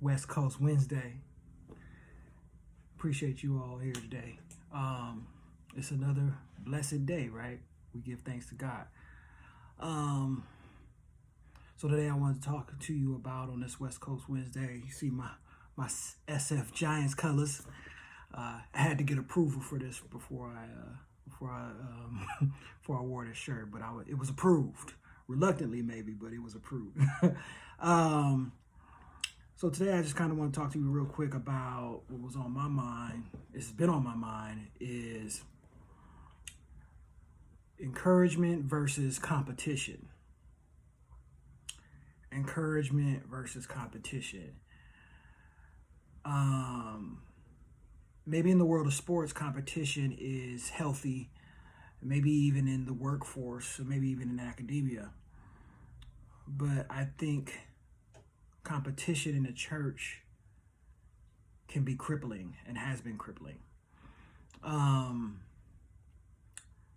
West Coast Wednesday. Appreciate you all here today. It's another blessed day, right? We give thanks to God. So today I wanted to talk to you about on this West Coast Wednesday. You see my SF Giants colors. I had to get approval for this before I wore this shirt, but it was approved reluctantly, maybe, but it was approved. So today I just kind of want to talk to you real quick about what was on my mind. It's been on my mind is encouragement versus competition. Encouragement versus competition. Maybe in the world of sports, competition is healthy. Maybe even in the workforce, or maybe even in academia. But I think competition in the church can be crippling and has been crippling.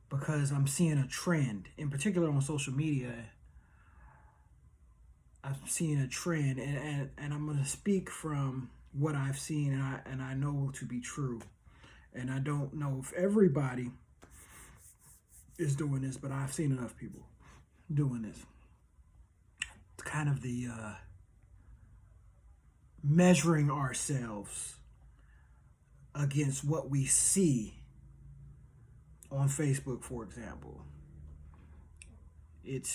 Because I'm seeing a trend, in particular on social media. I'm seeing a trend, and I'm going to speak from what I've seen, and I know to be true. And I don't know if everybody is doing this, but I've seen enough people doing this. It's kind of the measuring ourselves against what we see on Facebook, for example. It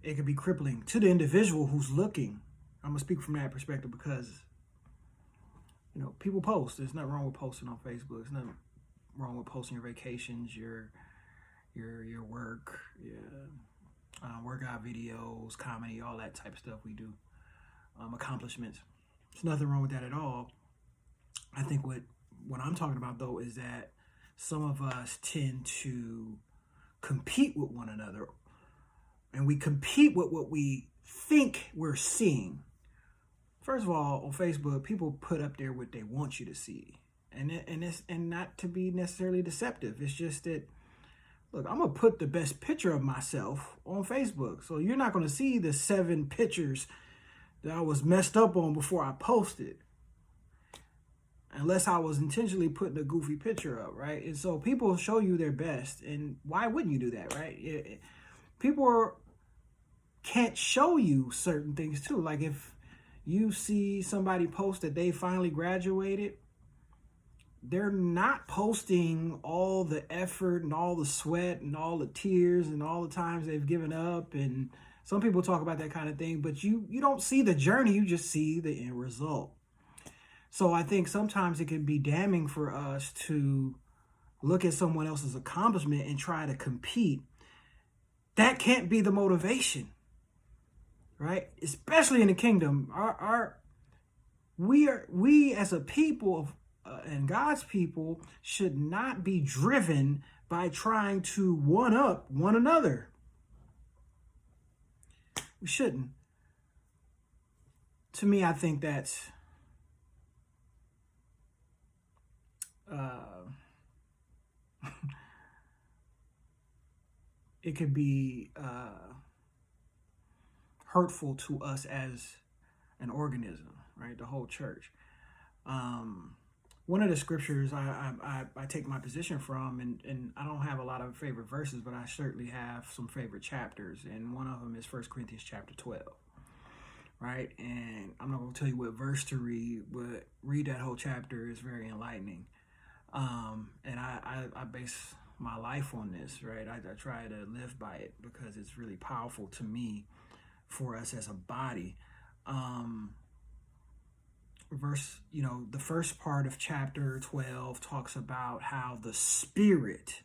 can be crippling to the individual who's looking. I'm gonna speak from that perspective because people post. There's nothing wrong with posting on Facebook. There's nothing wrong with posting your vacations, your work, workout videos, comedy, all that type of stuff we do. Accomplishments. There's nothing wrong with that at all. I think what I'm talking about though is that some of us tend to compete with one another, and we compete with what we think we're seeing. First of all, on Facebook, people put up there what they want you to see, and not to be necessarily deceptive. It's just that, look, I'm gonna put the best picture of myself on Facebook, so you're not gonna see the 7 pictures that I was messed up on before I posted, unless I was intentionally putting a goofy picture up, right? And so people show you their best, and why wouldn't you do that, right? People can't show you certain things too. Like if you see somebody post that they finally graduated, they're not posting all the effort and all the sweat and all the tears and all the times they've given up. And some people talk about that kind of thing, but you don't see the journey, you just see the end result. So I think sometimes it can be damning for us to look at someone else's accomplishment and try to compete. That can't be the motivation, right? Especially in the kingdom. We as a people of and God's people should not be driven by trying to one up one another. We shouldn't. To me, I think that's it could be hurtful to us as an organism, right? The whole church. One of the scriptures I take my position from, and I don't have a lot of favorite verses, but I certainly have some favorite chapters. And one of them is 1 Corinthians chapter 12, right? And I'm not going to tell you what verse to read, but read that whole chapter. Is very enlightening. And I base my life on this, right? I try to live by it because it's really powerful to me for us as a body. The first part of chapter 12 talks about how the Spirit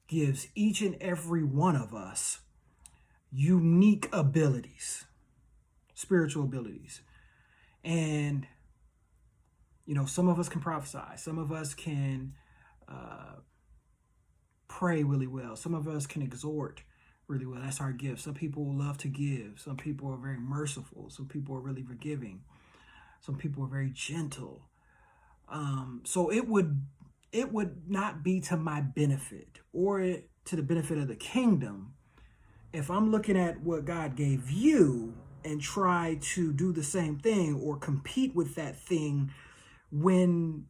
gives each and every one of us unique abilities, spiritual abilities. And, some of us can prophesy. Some of us can pray really well. Some of us can exhort really well. That's our gift. Some people love to give. Some people are very merciful. Some people are really forgiving. Some people are very gentle. So it would not be to my benefit or to the benefit of the kingdom if I'm looking at what God gave you and try to do the same thing or compete with that thing when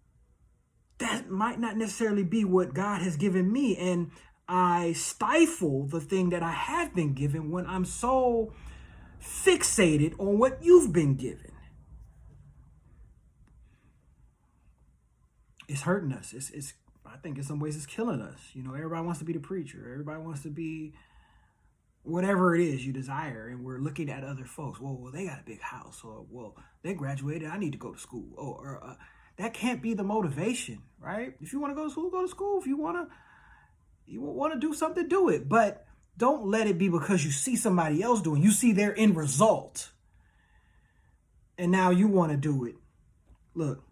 that might not necessarily be what God has given me. And I stifle the thing that I have been given when I'm so fixated on what you've been given. It's hurting us. I think in some ways it's killing us. You know, everybody wants to be the preacher. Everybody wants to be whatever it is you desire. And we're looking at other folks. Well, they got a big house. Or, well, they graduated. I need to go to school. Or that can't be the motivation, right? If you want to go to school, go to school. If you want to do something, do it. But don't let it be because you see somebody else doing. You see their end result. And now you want to do it. Look.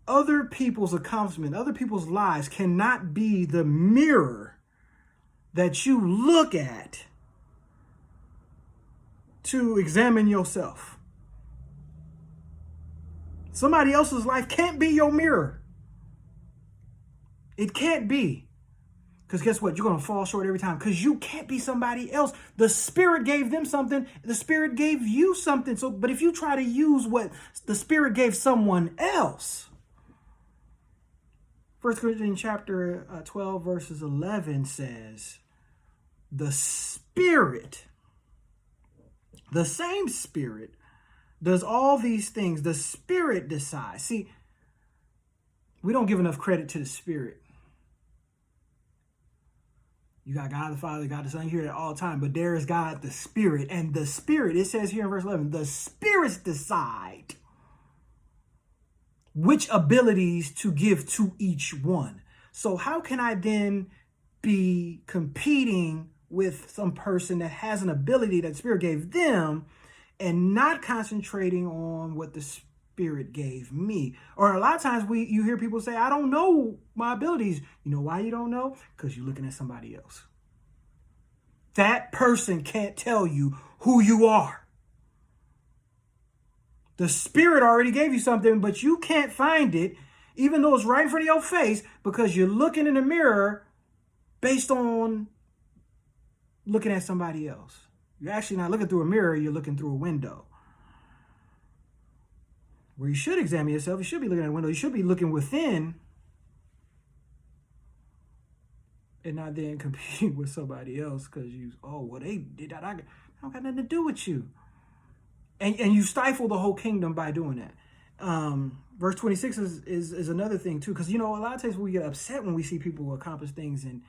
Other people's accomplishment, other people's lives cannot be the mirror that you look at to examine yourself. Somebody else's life can't be your mirror. It can't be. Because guess what? You're going to fall short every time because you can't be somebody else. The Spirit gave them something. The Spirit gave you something. But if you try to use what the Spirit gave someone else, 1 Corinthians chapter 12, verses 11 says, the Spirit, the same Spirit, does all these things. The Spirit decides. See, we don't give enough credit to the Spirit. You got God the Father, God the Son, you hear that all the time, but there is God the Spirit. And the Spirit, it says here in verse 11, the spirits decide which abilities to give to each one. So how can I then be competing with some person that has an ability that the Spirit gave them and not concentrating on what the Spirit gave me? Or a lot of times you hear people say, I don't know my abilities. You know why you don't know? Because you're looking at somebody else. That person can't tell you who you are. The Spirit already gave you something, but you can't find it, even though it's right in front of your face, because you're looking in the mirror based on looking at somebody else. You're actually not looking through a mirror, you're looking through a window. Where you should examine yourself, you should be looking at a window, you should be looking within and not then competing with somebody else because they did that. I don't got nothing to do with you. And you stifle the whole kingdom by doing that. Verse 26 is another thing too, because a lot of times we get upset when we see people accomplish things, and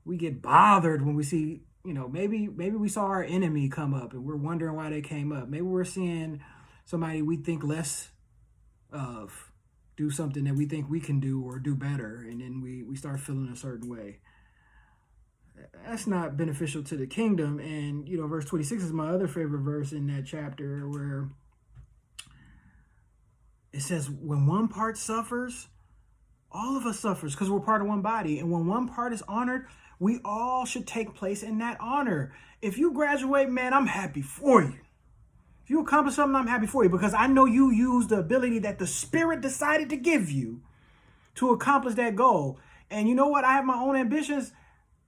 we get bothered when we see, maybe we saw our enemy come up and we're wondering why they came up. Maybe we're seeing somebody we think less of do something that we think we can do or do better, and then we start feeling a certain way. That's not beneficial to the kingdom. And, verse 26 is my other favorite verse in that chapter, where it says, when one part suffers, all of us suffers because we're part of one body. And when one part is honored, we all should take place in that honor. If you graduate, man, I'm happy for you. If you accomplish something, I'm happy for you, because I know you used the ability that the Spirit decided to give you to accomplish that goal. And you know what? I have my own ambitions.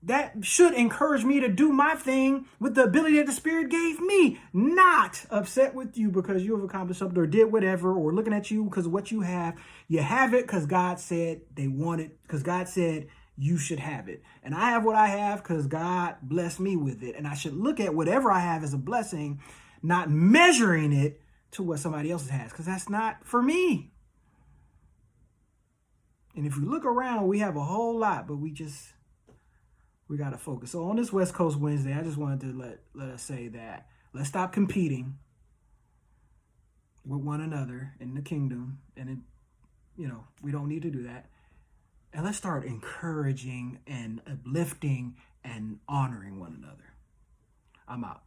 That should encourage me to do my thing with the ability that the Spirit gave me. Not upset with you because you have accomplished something or did whatever, or looking at you because of what you have. You have it because God said they want it, because God said you should have it. And I have what I have because God blessed me with it. And I should look at whatever I have as a blessing, not measuring it to what somebody else has, because that's not for me. And if we look around, we have a whole lot, but we got to focus. So on this West Coast Wednesday, I just wanted to let us say that let's stop competing with one another in the kingdom. And we don't need to do that. And let's start encouraging and uplifting and honoring one another. I'm out.